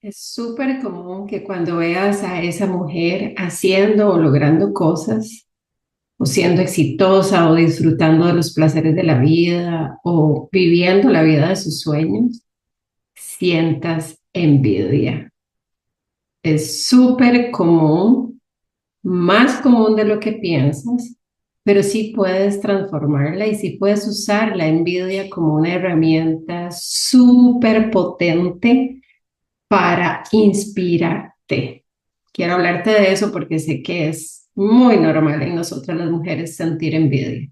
Es súper común que cuando veas a esa mujer haciendo o logrando cosas, o siendo exitosa, o disfrutando de los placeres de la vida, o viviendo la vida de sus sueños, sientas envidia. Es súper común, más común de lo que piensas, pero sí puedes transformarla y sí puedes usar la envidia como una herramienta súper potente para inspirarte. Quiero hablarte de eso porque sé que es muy normal en nosotras las mujeres sentir envidia.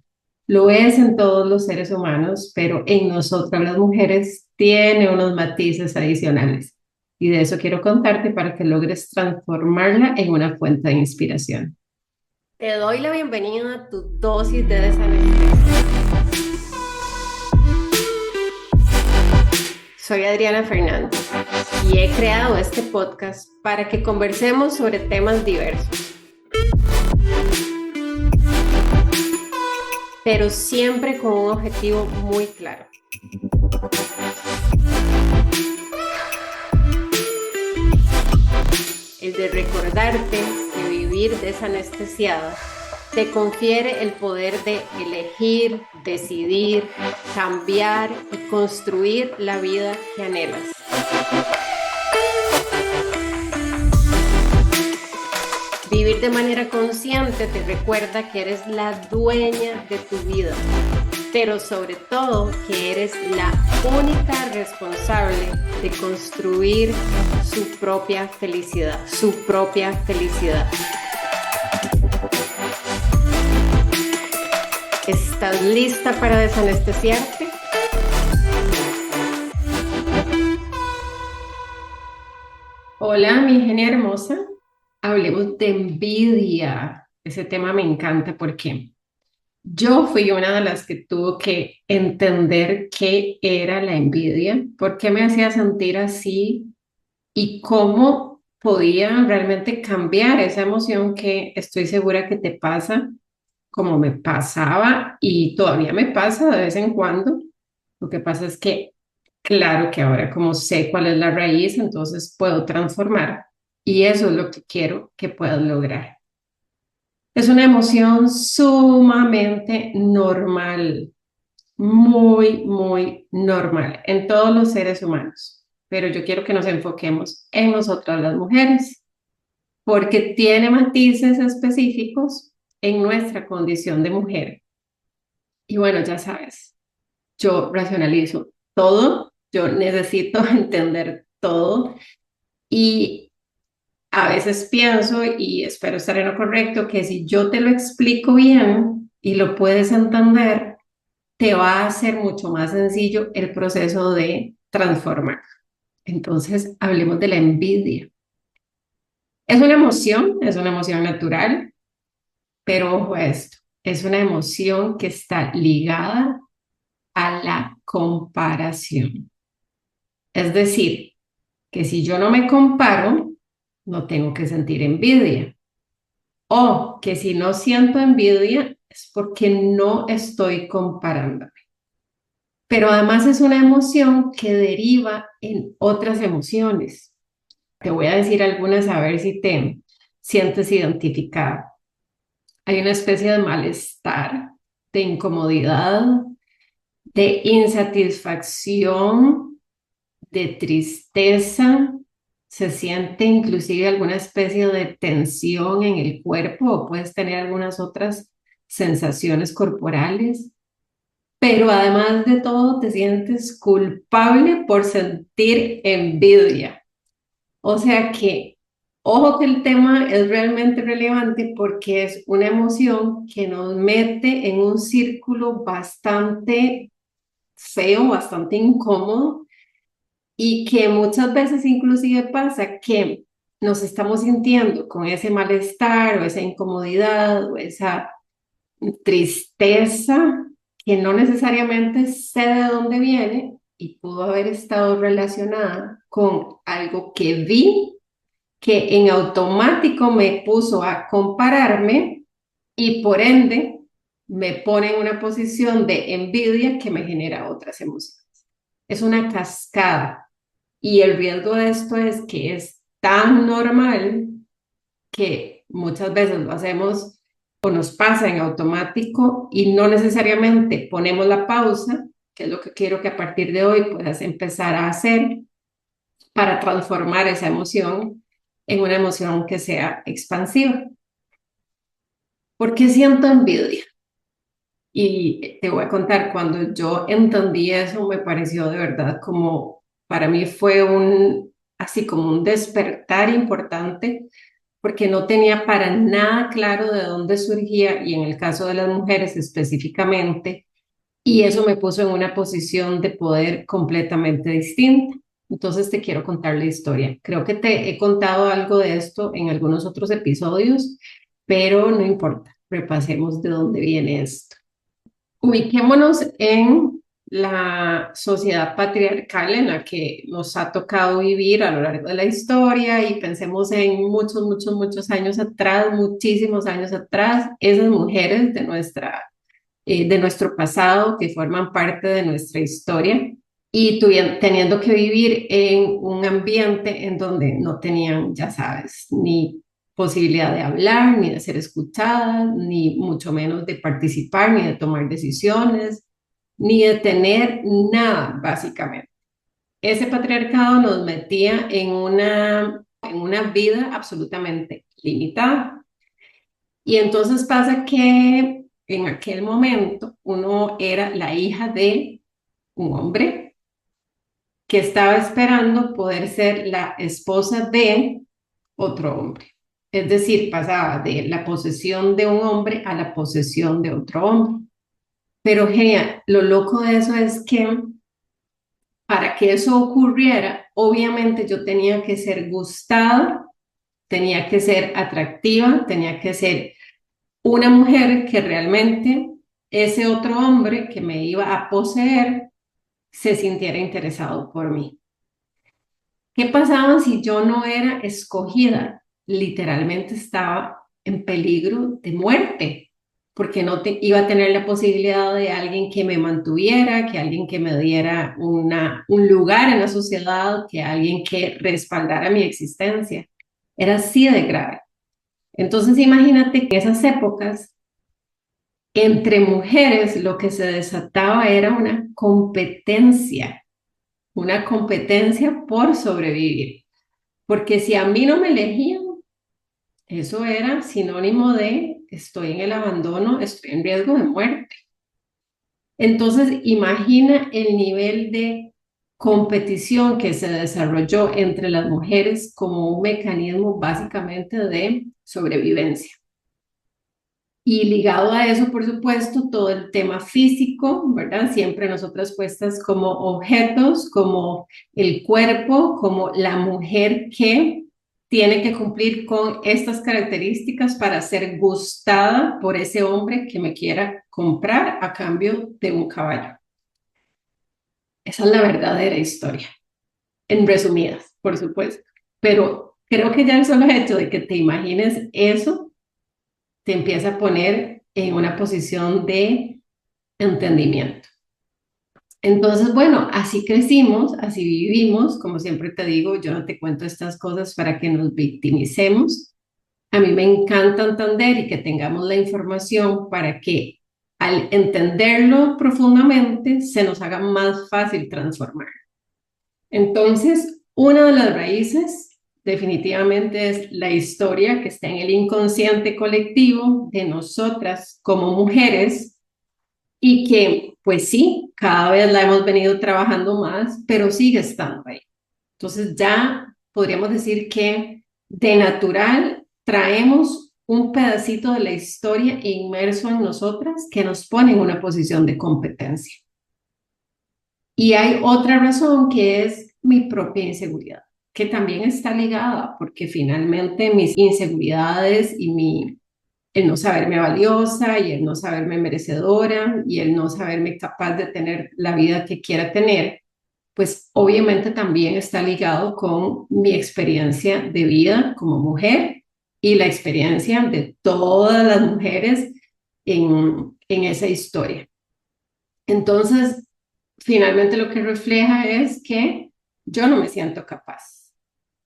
Lo es en todos los seres humanos, pero en nosotras las mujeres tiene unos matices adicionales. Y de eso quiero contarte para que logres transformarla en una fuente de inspiración. Te doy la bienvenida a tu dosis de desanestesia. Soy Adriana Fernández y he creado este podcast para que conversemos sobre temas diversos, pero siempre con un objetivo muy claro. El de recordarte que vivir desanestesiada te confiere el poder de elegir, decidir, cambiar y construir la vida que anhelas. Vivir de manera consciente te recuerda que eres la dueña de tu vida, pero sobre todo que eres la única responsable de construir su propia felicidad, su propia felicidad. ¿Estás lista para desanestesiarte? Hola, mi genia hermosa. Hablemos de envidia. Ese tema me encanta porque yo fui una de las que tuvo que entender qué era la envidia, por qué me hacía sentir así y cómo podía realmente cambiar esa emoción que estoy segura que te pasa, como me pasaba y todavía me pasa de vez en cuando. Lo que pasa es que, claro que ahora como sé cuál es la raíz, entonces puedo transformar y eso es lo que quiero que puedas lograr. Es una emoción sumamente normal, muy, muy normal en todos los seres humanos, pero yo quiero que nos enfoquemos en nosotras las mujeres, porque tiene matices específicos en nuestra condición de mujer. Y bueno, ya sabes, yo racionalizo todo, yo necesito entender todo y a veces pienso, y espero estar en lo correcto, que si yo te lo explico bien y lo puedes entender, te va a hacer mucho más sencillo el proceso de transformar. Entonces, hablemos de la envidia. Es una emoción natural, pero ojo a esto, es una emoción que está ligada a la comparación. Es decir, que si yo no me comparo, no tengo que sentir envidia. O que si no siento envidia es porque no estoy comparándome. Pero además es una emoción que deriva en otras emociones. Te voy a decir algunas a ver si te sientes identificada. Hay una especie de malestar, de incomodidad, de insatisfacción, de tristeza. Se siente inclusive alguna especie de tensión en el cuerpo o puedes tener algunas otras sensaciones corporales. Pero además de todo, te sientes culpable por sentir envidia. O sea que, ojo que el tema es realmente relevante porque es una emoción que nos mete en un círculo bastante feo, bastante incómodo y que muchas veces inclusive pasa que nos estamos sintiendo con ese malestar o esa incomodidad o esa tristeza que no necesariamente sé de dónde viene y pudo haber estado relacionada con algo que vi que en automático me puso a compararme y por ende me pone en una posición de envidia que me genera otras emociones. Es una cascada. Y el riesgo de esto es que es tan normal que muchas veces lo hacemos o nos pasa en automático y no necesariamente ponemos la pausa, que es lo que quiero que a partir de hoy puedas empezar a hacer para transformar esa emoción en una emoción que sea expansiva. ¿Por qué siento envidia? Y te voy a contar, cuando yo entendí eso, me pareció de verdad como, para mí fue así como un despertar importante, porque no tenía para nada claro de dónde surgía, y en el caso de las mujeres específicamente, y eso me puso en una posición de poder completamente distinta. Entonces te quiero contar la historia. Creo que te he contado algo de esto en algunos otros episodios, pero no importa, repasemos de dónde viene esto. Ubiquémonos en la sociedad patriarcal en la que nos ha tocado vivir a lo largo de la historia y pensemos en muchos, muchos, muchos años atrás, muchísimos años atrás, esas mujeres de nuestro pasado que forman parte de nuestra historia y teniendo que vivir en un ambiente en donde no tenían, ya sabes, ni posibilidad de hablar, ni de ser escuchadas, ni mucho menos de participar, ni de tomar decisiones, ni de tener nada, básicamente. Ese patriarcado nos metía en una vida absolutamente limitada. Y entonces pasa que en aquel momento uno era la hija de un hombre que estaba esperando poder ser la esposa de otro hombre. Es decir, pasaba de la posesión de un hombre a la posesión de otro hombre. Pero genial, lo loco de eso es que para que eso ocurriera, obviamente yo tenía que ser gustada, tenía que ser atractiva, tenía que ser una mujer que realmente ese otro hombre que me iba a poseer se sintiera interesado por mí. ¿Qué pasaba si yo no era escogida? Literalmente estaba en peligro de muerte, porque no iba a tener la posibilidad de alguien que me mantuviera, que alguien que me diera un lugar en la sociedad, que alguien que respaldara mi existencia. Era así de grave. Entonces imagínate que en esas épocas, entre mujeres, lo que se desataba era una competencia por sobrevivir. Porque si a mí no me elegían, eso era sinónimo de estoy en el abandono, estoy en riesgo de muerte. Entonces, imagina el nivel de competición que se desarrolló entre las mujeres como un mecanismo básicamente de sobrevivencia. Y ligado a eso, por supuesto, todo el tema físico, ¿verdad? Siempre nosotras puestas como objetos, como el cuerpo, como la mujer que tiene que cumplir con estas características para ser gustada por ese hombre que me quiera comprar a cambio de un caballo. Esa es la verdadera historia, en resumidas, por supuesto. Pero creo que ya el solo hecho de que te imagines eso te empieza a poner en una posición de entendimiento. Entonces, bueno, así crecimos, así vivimos, como siempre te digo, yo no te cuento estas cosas para que nos victimicemos. A mí me encanta entender y que tengamos la información para que al entenderlo profundamente se nos haga más fácil transformar. Entonces, una de las raíces definitivamente es la historia que está en el inconsciente colectivo de nosotras como mujeres y que, pues sí, cada vez la hemos venido trabajando más, pero sigue estando ahí. Entonces ya podríamos decir que de natural traemos un pedacito de la historia inmerso en nosotras que nos pone en una posición de competencia. Y hay otra razón que es mi propia inseguridad, que también está ligada, porque finalmente mis inseguridades y el no saberme valiosa y el no saberme merecedora y el no saberme capaz de tener la vida que quiera tener, pues obviamente también está ligado con mi experiencia de vida como mujer y la experiencia de todas las mujeres en esa historia. Entonces, finalmente lo que refleja es que yo no me siento capaz.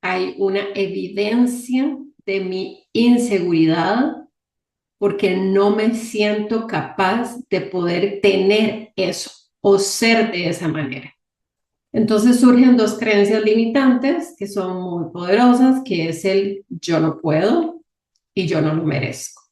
Hay una evidencia de mi inseguridad porque no me siento capaz de poder tener eso o ser de esa manera. Entonces surgen dos creencias limitantes que son muy poderosas, que es el yo no puedo y yo no lo merezco.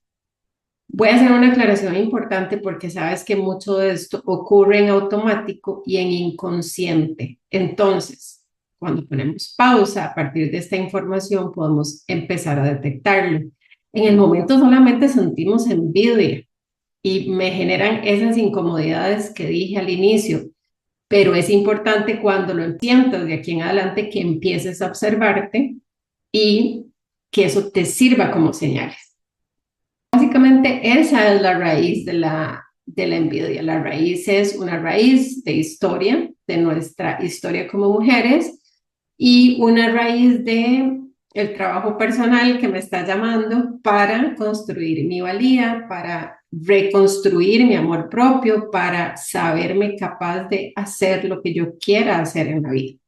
Voy a hacer una aclaración importante porque sabes que mucho de esto ocurre en automático y en inconsciente. Entonces, cuando ponemos pausa a partir de esta información, podemos empezar a detectarlo. En el momento solamente sentimos envidia y me generan esas incomodidades que dije al inicio, pero es importante cuando lo sientas de aquí en adelante que empieces a observarte y que eso te sirva como señales. Básicamente esa es la raíz de la envidia. La raíz es una raíz de historia, de nuestra historia como mujeres y una raíz de el trabajo personal que me está llamando para construir mi valía, para reconstruir mi amor propio, para saberme capaz de hacer lo que yo quiera hacer en la vida.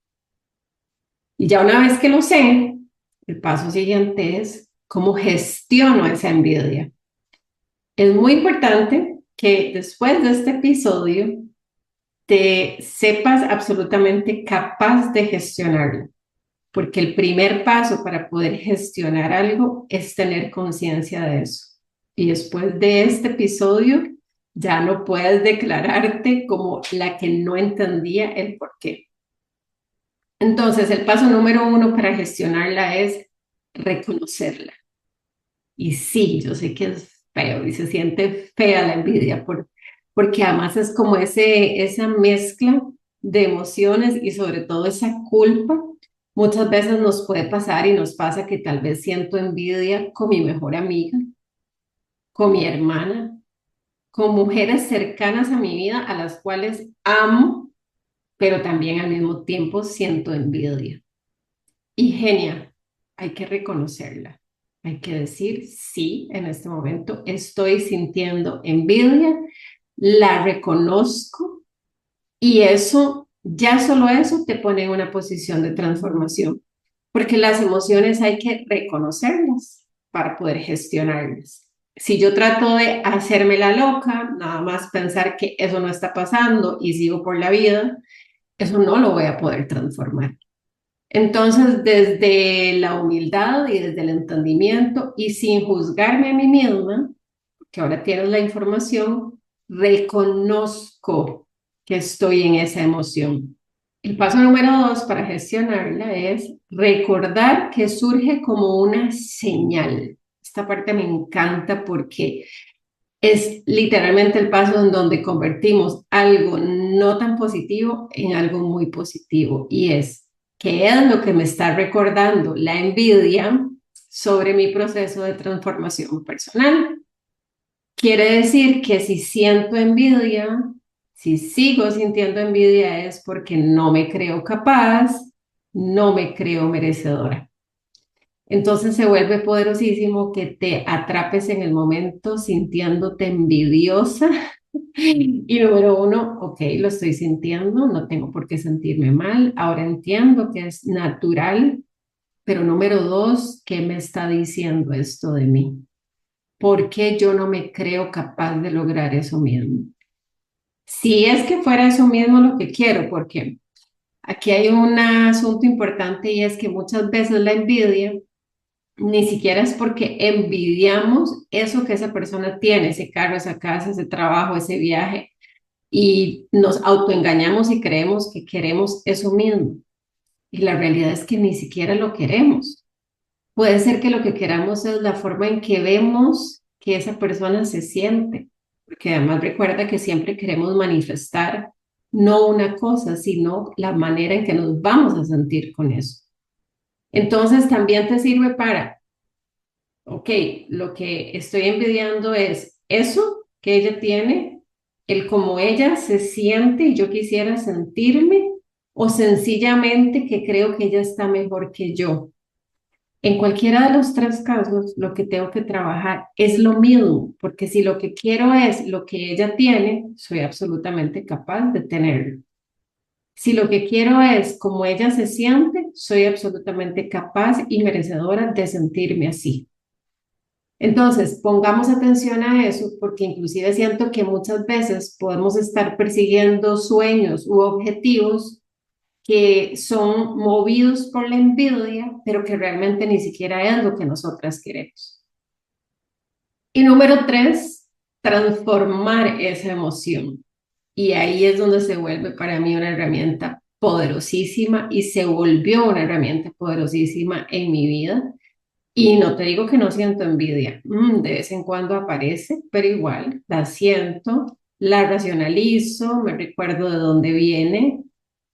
Y ya una vez que lo sé, el paso siguiente es cómo gestiono esa envidia. Es muy importante que después de este episodio te sepas absolutamente capaz de gestionarlo, porque el primer paso para poder gestionar algo es tener conciencia de eso. Y después de este episodio ya no puedes declararte como la que no entendía el por qué. Entonces, el paso número uno para gestionarla es reconocerla. Y sí, yo sé que es feo y se siente fea la envidia porque además es como esa mezcla de emociones y sobre todo esa culpa. Muchas veces nos puede pasar y nos pasa que tal vez siento envidia con mi mejor amiga, con mi hermana, con mujeres cercanas a mi vida a las cuales amo, pero también al mismo tiempo siento envidia. Y genial, hay que reconocerla. Hay que decir, sí, en este momento estoy sintiendo envidia, la reconozco y eso, ya solo eso te pone en una posición de transformación, porque las emociones hay que reconocerlas para poder gestionarlas. Si yo trato de hacerme la loca, nada más pensar que eso no está pasando y sigo por la vida, eso no lo voy a poder transformar. Entonces, desde la humildad y desde el entendimiento y sin juzgarme a mí misma, que ahora tienes la información, reconozco que estoy en esa emoción. El paso número dos para gestionarla es recordar que surge como una señal. Esta parte me encanta porque es literalmente el paso en donde convertimos algo no tan positivo en algo muy positivo y es que es lo que me está recordando la envidia sobre mi proceso de transformación personal. Quiere decir que si siento envidia, si sigo sintiendo envidia es porque no me creo capaz, no me creo merecedora. Entonces se vuelve poderosísimo que te atrapes en el momento sintiéndote envidiosa. Y número uno, ok, lo estoy sintiendo, no tengo por qué sentirme mal. Ahora entiendo que es natural, pero número dos, ¿qué me está diciendo esto de mí? ¿Por qué yo no me creo capaz de lograr eso mismo? Si es que fuera eso mismo lo que quiero, porque aquí hay un asunto importante y es que muchas veces la envidia ni siquiera es porque envidiamos eso que esa persona tiene, ese carro, esa casa, ese trabajo, ese viaje, y nos autoengañamos y creemos que queremos eso mismo. Y la realidad es que ni siquiera lo queremos. Puede ser que lo que queramos es la forma en que vemos que esa persona se siente, porque además recuerda que siempre queremos manifestar no una cosa, sino la manera en que nos vamos a sentir con eso. Entonces también te sirve para ok, lo que estoy envidiando es eso que ella tiene, el cómo ella se siente y yo quisiera sentirme, o sencillamente que creo que ella está mejor que yo. En cualquiera de los tres casos, lo que tengo que trabajar es lo mismo, porque si lo que quiero es lo que ella tiene, soy absolutamente capaz de tenerlo. Si lo que quiero es como ella se siente, soy absolutamente capaz y merecedora de sentirme así. Entonces, pongamos atención a eso porque inclusive siento que muchas veces podemos estar persiguiendo sueños u objetivos que son movidos por la envidia, pero que realmente ni siquiera es lo que nosotras queremos. Y número tres, transformar esa emoción. Y ahí es donde se vuelve para mí una herramienta poderosísima y se volvió una herramienta poderosísima en mi vida. Y no te digo que no siento envidia, de vez en cuando aparece, pero igual la siento, la racionalizo, me recuerdo de dónde viene,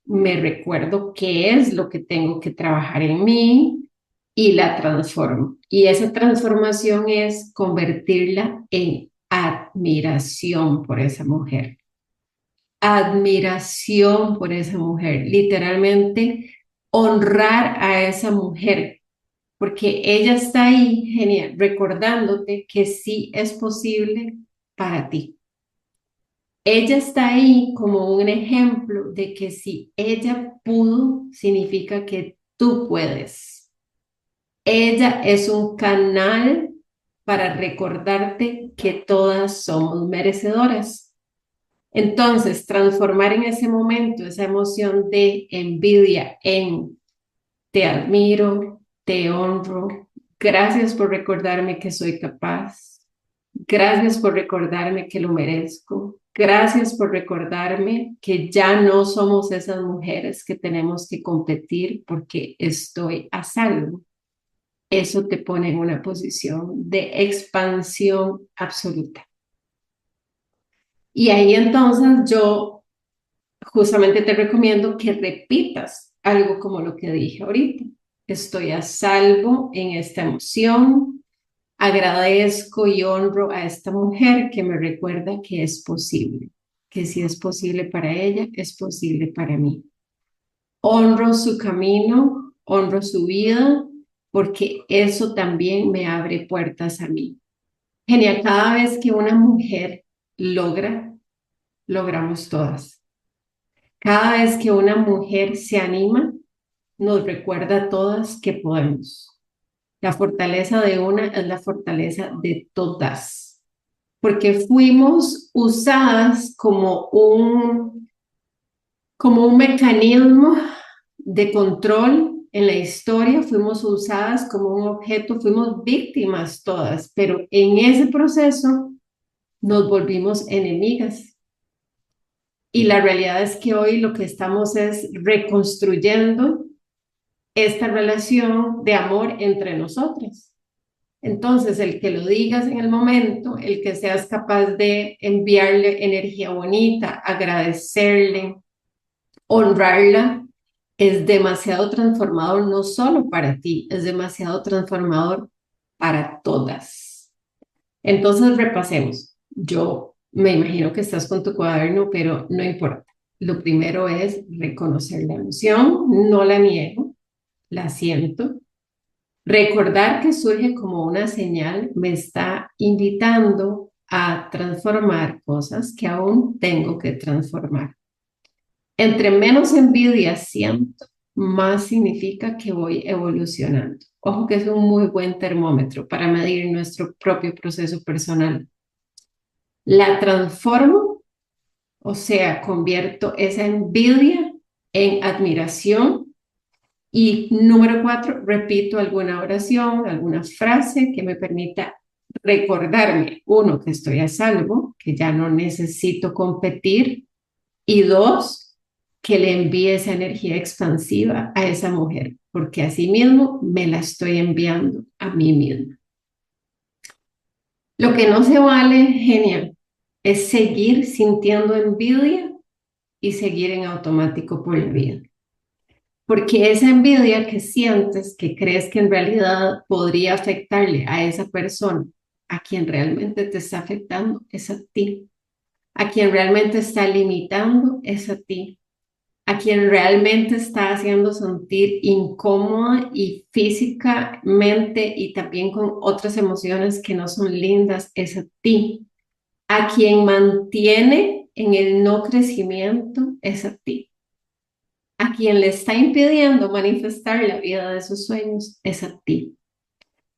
me recuerdo qué es lo que tengo que trabajar en mí y la transformo. Y esa transformación es convertirla en admiración por esa mujer, admiración por esa mujer, literalmente honrar a esa mujer, porque ella está ahí, genial, recordándote que sí es posible para ti. Ella está ahí como un ejemplo de que si ella pudo, significa que tú puedes. Ella es un canal para recordarte que todas somos merecedoras. Entonces, transformar en ese momento esa emoción de envidia en te admiro, te honro, gracias por recordarme que soy capaz, gracias por recordarme que lo merezco, gracias por recordarme que ya no somos esas mujeres que tenemos que competir porque estoy a salvo. Eso te pone en una posición de expansión absoluta. Y ahí entonces yo justamente te recomiendo que repitas algo como lo que dije ahorita. Estoy a salvo en esta emoción. Agradezco y honro a esta mujer que me recuerda que es posible, que si es posible para ella, es posible para mí. Honro su camino, honro su vida, porque eso también me abre puertas a mí. Genial, cada vez que una mujer logra, logramos todas. Cada vez que una mujer se anima, nos recuerda a todas que podemos. La fortaleza de una es la fortaleza de todas, porque fuimos usadas como un mecanismo de control en la historia, fuimos usadas como un objeto, fuimos víctimas todas, pero en ese proceso nos volvimos enemigas. Y la realidad es que hoy lo que estamos es reconstruyendo esta relación de amor entre nosotras. Entonces, el que lo digas en el momento, el que seas capaz de enviarle energía bonita, agradecerle, honrarla, es demasiado transformador, no solo para ti, es demasiado transformador para todas. Entonces, repasemos. Yo me imagino que estás con tu cuaderno, pero no importa. Lo primero es reconocer la emoción, no la niego, la siento. Recordar que surge como una señal me está invitando a transformar cosas que aún tengo que transformar. Entre menos envidia siento, más significa que voy evolucionando. Ojo que es un muy buen termómetro para medir nuestro propio proceso personal. La transformo, o sea, convierto esa envidia en admiración. Y número cuatro, repito alguna oración, alguna frase que me permita recordarme, uno, que estoy a salvo, que ya no necesito competir, y dos, que le envíe esa energía expansiva a esa mujer, porque así mismo me la estoy enviando a mí misma. Lo que no se vale, genial, es seguir sintiendo envidia y seguir en automático por la vida. Porque esa envidia que sientes, que crees que en realidad podría afectarle a esa persona, a quien realmente te está afectando es a ti. A quien realmente está limitando es a ti. A quien realmente está haciendo sentir incómoda y físicamente y también con otras emociones que no son lindas es a ti. A quien mantiene en el no crecimiento es a ti. a quien le está impidiendo manifestar la vida de sus sueños es a ti.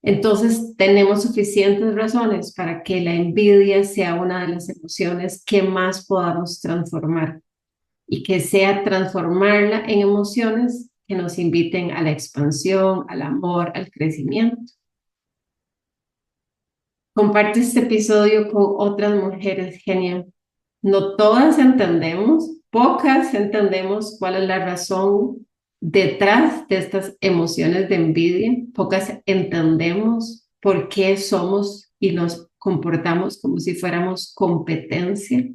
Entonces, tenemos suficientes razones para que la envidia sea una de las emociones que más podamos transformar y que sea transformarla en emociones que nos inviten a la expansión, al amor, al crecimiento. Comparte este episodio con otras mujeres, genial. No todas entendemos, pocas entendemos cuál es la razón detrás de estas emociones de envidia, pocas entendemos por qué somos y nos comportamos como si fuéramos competencia.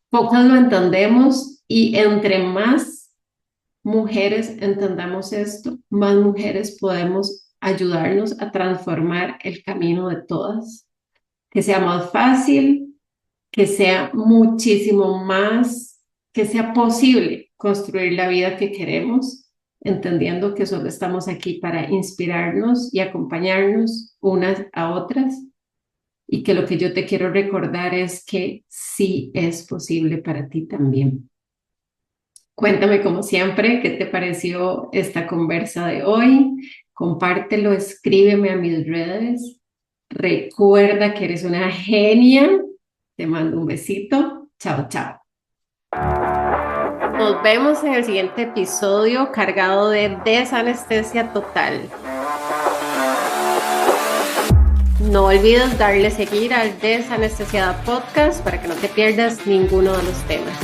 Pocas lo entendemos y entre más mujeres entendamos esto, más mujeres podemos ayudarnos a transformar el camino de todas, que sea más fácil, que sea muchísimo más, que sea posible construir la vida que queremos, entendiendo que solo estamos aquí para inspirarnos y acompañarnos unas a otras, y que lo que yo te quiero recordar es que sí es posible para ti también. Cuéntame como siempre, ¿qué te pareció esta conversa de hoy? Compártelo, escríbeme a mis redes. Recuerda que eres una genia. Te mando un besito. Chao, chao. Nos vemos en el siguiente episodio cargado de desanestesia total. No olvides darle seguir al Desanestesiada Podcast para que no te pierdas ninguno de los temas.